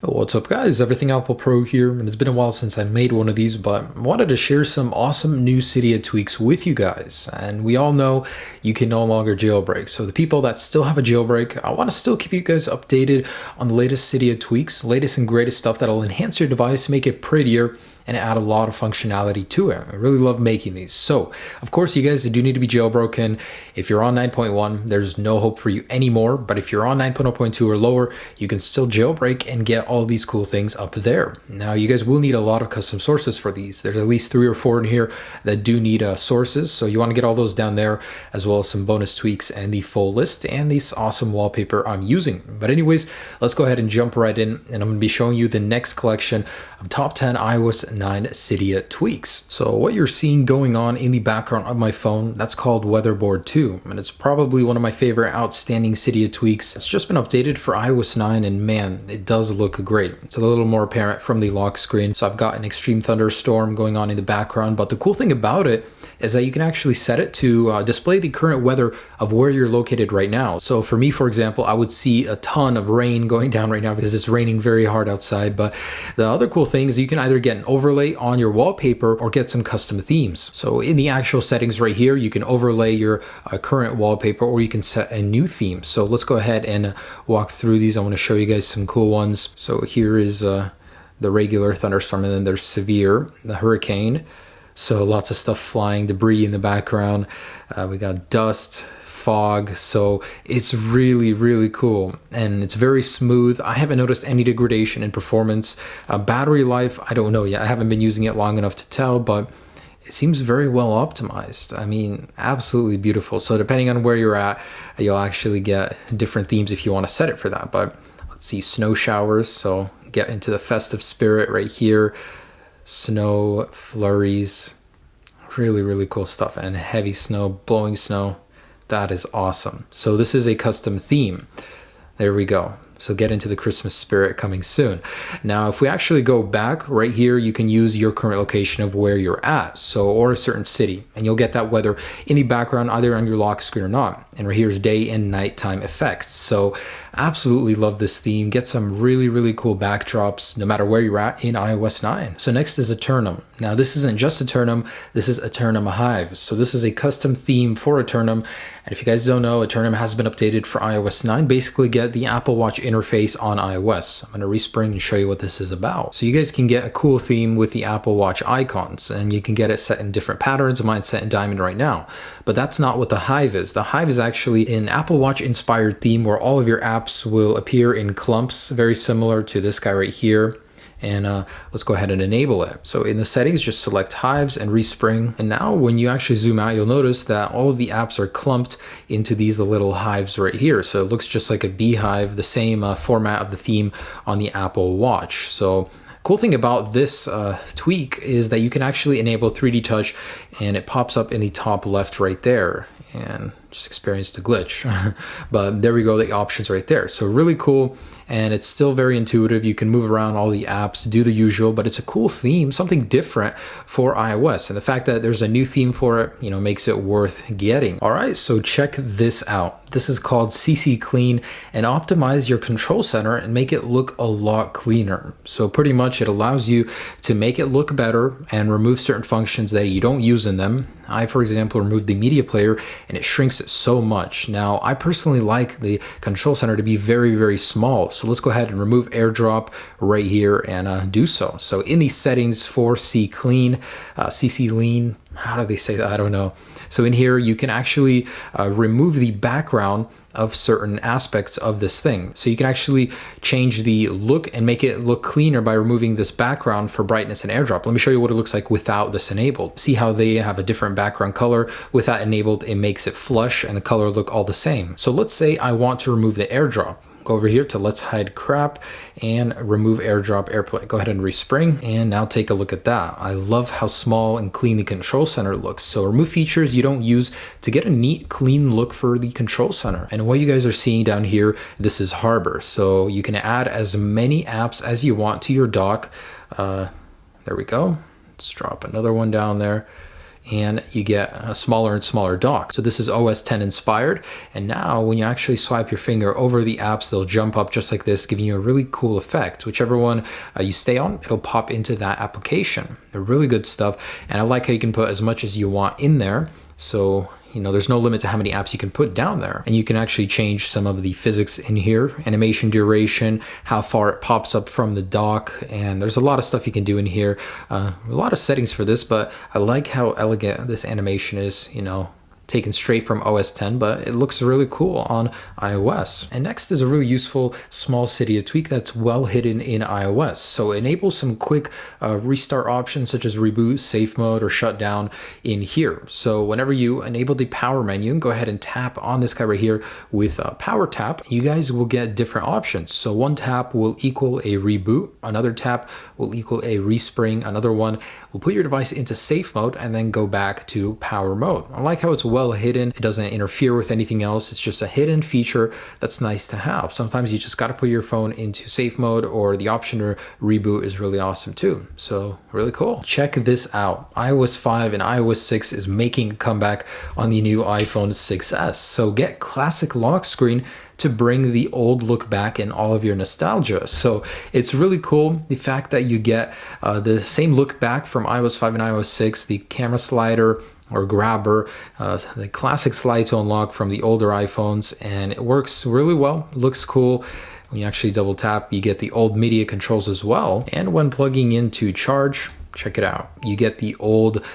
What's up guys, Everything Apple Pro here, and it's been a while since I made one of these, but I wanted to share some awesome new Cydia tweaks with you guys. And we all know you can no longer jailbreak, so the people that still have a jailbreak, I want to still keep you guys updated on the latest Cydia tweaks, latest and greatest stuff that'll enhance your device, make it prettier, and add a lot of functionality to it. I really love making these. So, of course, you guys do need to be jailbroken. If you're on 9.1, there's no hope for you anymore, but if you're on 9.0.2 or lower, you can still jailbreak and get all these cool things up there. Now, you guys will need a lot of custom sources for these. There's at least 3 or 4 in here that do need sources, so you want to get all those down there, as well as some bonus tweaks and the full list and this awesome wallpaper I'm using. But anyways, let's go ahead and jump right in, and I'm going to be showing you the next collection of top 10 iOS 9 Cydia tweaks. So what you're seeing going on in the background of my phone, that's called Weatherboard 2, and it's probably one of my favorite outstanding Cydia tweaks. It's just been updated for iOS 9, and man, it does look great. It's a little more apparent from the lock screen. So I've got an extreme thunderstorm going on in the background, but the cool thing about it is that you can actually set it to display the current weather of where you're located right now. So for me, for example, I would see a ton of rain going down right now because it's raining very hard outside. But the other cool thing is you can either get an overlay on your wallpaper or get some custom themes. So in the actual settings right here, you can overlay your current wallpaper, or you can set a new theme. So let's go ahead and walk through these. I want to show you guys some cool ones. So here is the regular thunderstorm, and then there's severe, the hurricane. So lots of stuff flying, debris in the background. We got dust, fog. So it's really, really cool. And it's very smooth. I haven't noticed any degradation in performance. Battery life, I don't know yet. I haven't been using it long enough to tell, but it seems very well optimized. I mean, absolutely beautiful. So depending on where you're at, you'll actually get different themes if you want to set it for that. But let's see, snow showers. So get into the festive spirit right here. Snow flurries, really, really cool stuff. And heavy snow, blowing snow. That is awesome. So this is a custom theme. There we go. So get into the Christmas spirit coming soon. Now, if we actually go back right here, you can use your current location of where you're at, so, or a certain city, and you'll get that weather in the background either on your lock screen or not. And right here's day and nighttime effects. So absolutely love this theme. Get some really, really cool backdrops no matter where you're at in iOS 9. So next is Aeternum. Now this isn't just Aeternum, this is Aeternum Hives. So this is a custom theme for Aeternum. And if you guys don't know, Aeternum has been updated for iOS 9. Basically get the Apple Watch interface on iOS. I'm going to respring and show you what this is about. So you guys can get a cool theme with the Apple Watch icons, and you can get it set in different patterns. Mine's set in diamond right now, but that's not what the Hive is. The Hive is actually an Apple Watch inspired theme where all of your apps will appear in clumps, very similar to this guy right here. And let's go ahead and enable it. So in the settings, just select Hives and respring. And now when you actually zoom out, you'll notice that all of the apps are clumped into these little hives right here. So it looks just like a beehive, the same format of the theme on the Apple Watch. So cool thing about this tweak is that you can actually enable 3D touch, and it pops up in the top left right there. And just experienced a glitch. But there we go, the options right there. So really cool, and it's still very intuitive. You can move around all the apps, do the usual, but it's a cool theme, something different for iOS. And the fact that there's a new theme for it, you know, makes it worth getting. All right, so check this out. This is called CClean, and optimize your control center and make it look a lot cleaner. So pretty much it allows you to make it look better and remove certain functions that you don't use in them. I, for example, removed the media player, and it shrinks it so much. Now, I personally like the control center to be very, very small. So let's go ahead and remove AirDrop right here and do so. So in these settings for CClean, how do they say that? I don't know. So in here, you can actually remove the background of certain aspects of this thing. So you can actually change the look and make it look cleaner by removing this background for brightness and AirDrop. Let me show you what it looks like without this enabled. See how they have a different background color. With that enabled, it makes it flush and the color look all the same. So let's say I want to remove the AirDrop. Go over here to Let's Hide Crap and remove AirDrop AirPlay. Go ahead and respring, and now take a look at that. I love how small and clean the control center looks. So remove features you don't use to get a neat, clean look for the control center. And what you guys are seeing down here, this is Harbor. So you can add as many apps as you want to your dock. There we go. Let's drop another one down there. and you get a smaller and smaller dock. So this is OS 10 inspired, and now when you actually swipe your finger over the apps, they'll jump up just like this, giving you a really cool effect. Whichever one you stay on, it'll pop into that application. They're really good stuff, and I like how you can put as much as you want in there. So there's no limit to how many apps you can put down there. And you can actually change some of the physics in here, animation duration, how far it pops up from the dock. And there's a lot of stuff you can do in here. A lot of settings for this, but I like how elegant this animation is, taken straight from OS 10, but it looks really cool on iOS. And next is a really useful small Cydia tweak that's well hidden in iOS. So it enables some quick restart options such as reboot, safe mode, or shutdown in here. So whenever you enable the power menu, go ahead and tap on this guy right here with power tap. You guys will get different options. So one tap will equal a reboot, another tap will equal a respring, another one will put your device into safe mode and then go back to power mode. I like how it's well hidden. It doesn't interfere with anything else. It's just a hidden feature that's nice to have. Sometimes you just got to put your phone into safe mode, or the option to reboot is really awesome too. So really cool. Check this out. iOS 5 and iOS 6 is making a comeback on the new iPhone 6s. So get Classic Lock Screen to bring the old look back in all of your nostalgia. So it's really cool, the fact that you get the same look back from iOS 5 and iOS 6, the camera slider or grabber, the classic slide to unlock from the older iPhones, and it works really well, looks cool. When you actually double tap, you get the old media controls as well. And when plugging into charge, check it out, you get the old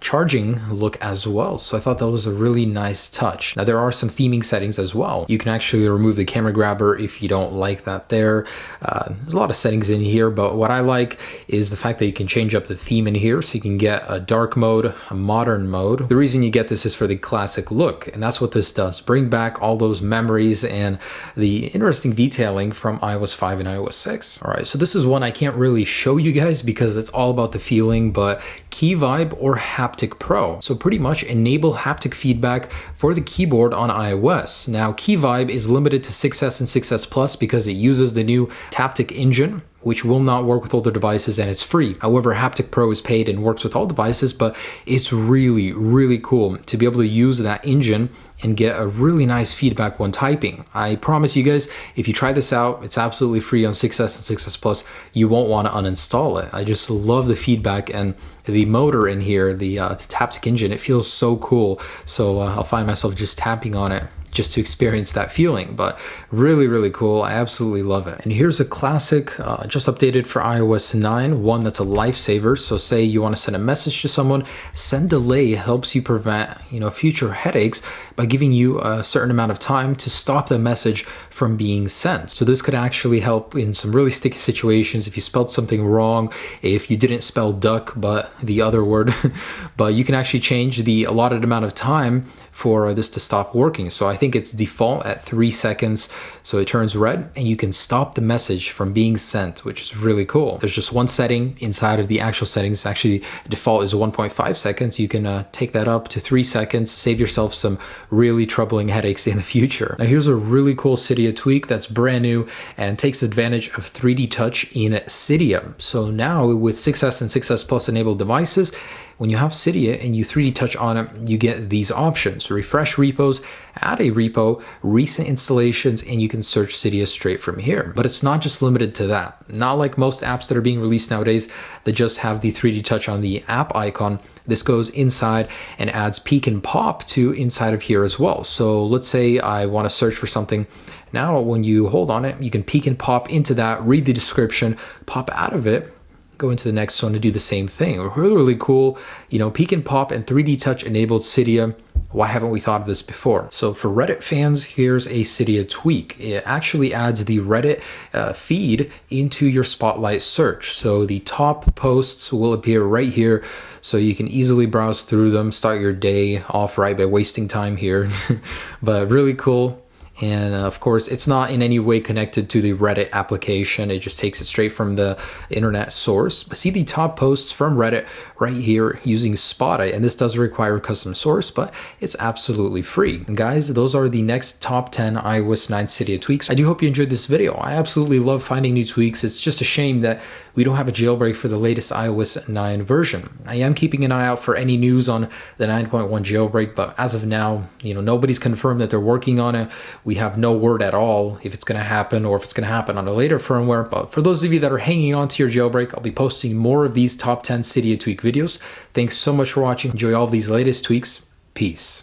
charging look as well. So I thought that was a really nice touch. Now there are some theming settings as well. You can actually remove the camera grabber if you don't like that there. There's a lot of settings in here, but what I like is the fact that you can change up the theme in here. So you can get a dark mode, a modern mode. The reason you get this is for the classic look, and that's what this does. Bring back all those memories and the interesting detailing from iOS 5 and iOS 6. All right, so this is one I can't really show you guys because it's all about the feeling, but Vibe OR Haptic Pro. So pretty much enable haptic feedback for the keyboard on iOS. Now Vibe is limited to 6S and 6S Plus because it uses the new Taptic engine, which will not work with older devices, and it's free. However, Haptic Pro is paid and works with all devices, but it's really, really cool to be able to use that engine and get a really nice feedback when typing. I promise you guys, if you try this out, it's absolutely free on 6S and 6S Plus. You won't want to uninstall it. I just love the feedback and the motor in here, the Taptic engine. It feels so cool. So I'll find myself just tapping on it just to experience that feeling, but really, really cool. I absolutely love it. And here's a classic, just updated for iOS 9, one that's a lifesaver. So say you want to send a message to someone, send delay helps you prevent, future headaches by giving you a certain amount of time to stop the message from being sent. So this could actually help in some really sticky situations if you spelled something wrong, if you didn't spell duck, but the other word, but you can actually change the allotted amount of time for this to stop working. So I think it's default at 3 seconds. So it turns red and you can stop the message from being sent, which is really cool. There's just one setting inside of the actual settings. Actually, default is 1.5 seconds. You can take that up to 3 seconds, save yourself some really troubling headaches in the future. Now here's a really cool Cydia tweak that's brand new and takes advantage of 3D touch in Cydia. So now with 6S and 6S Plus enabled devices, when you have Cydia and you 3D touch on it, you get these options: refresh repos, add a repo, recent installations, and you can search Cydia straight from here. But it's not just limited to that. Not like most apps that are being released nowadays that just have the 3D touch on the app icon. This goes inside and adds peek and pop to inside of here as well. So let's say I want to search for something. Now when you hold on it, you can peek and pop into that, read the description, pop out of it, go into the next one to do the same thing. Really, really cool. Peek and pop and 3D touch enabled Cydia. Why haven't we thought of this before? So for Reddit fans, here's a Cydia tweak. It actually adds the Reddit feed into your Spotlight search. So the top posts will appear right here, so you can easily browse through them, start your day off right by wasting time here. But really cool. And of course, it's not in any way connected to the Reddit application. It just takes it straight from the internet source. See the top posts from Reddit right here using Spotit. And this does require a custom source, but it's absolutely free. And guys, those are the next top 10 iOS 9 Cydia tweaks. I do hope you enjoyed this video. I absolutely love finding new tweaks. It's just a shame that we don't have a jailbreak for the latest iOS 9 version. I am keeping an eye out for any news on the 9.1 jailbreak, but as of now, nobody's confirmed that they're working on it. We have no word at all if it's going to happen or if it's going to happen on a later firmware. But for those of you that are hanging on to your jailbreak, I'll be posting more of these top 10 Cydia tweak videos. Thanks so much for watching. Enjoy all of these latest tweaks. Peace.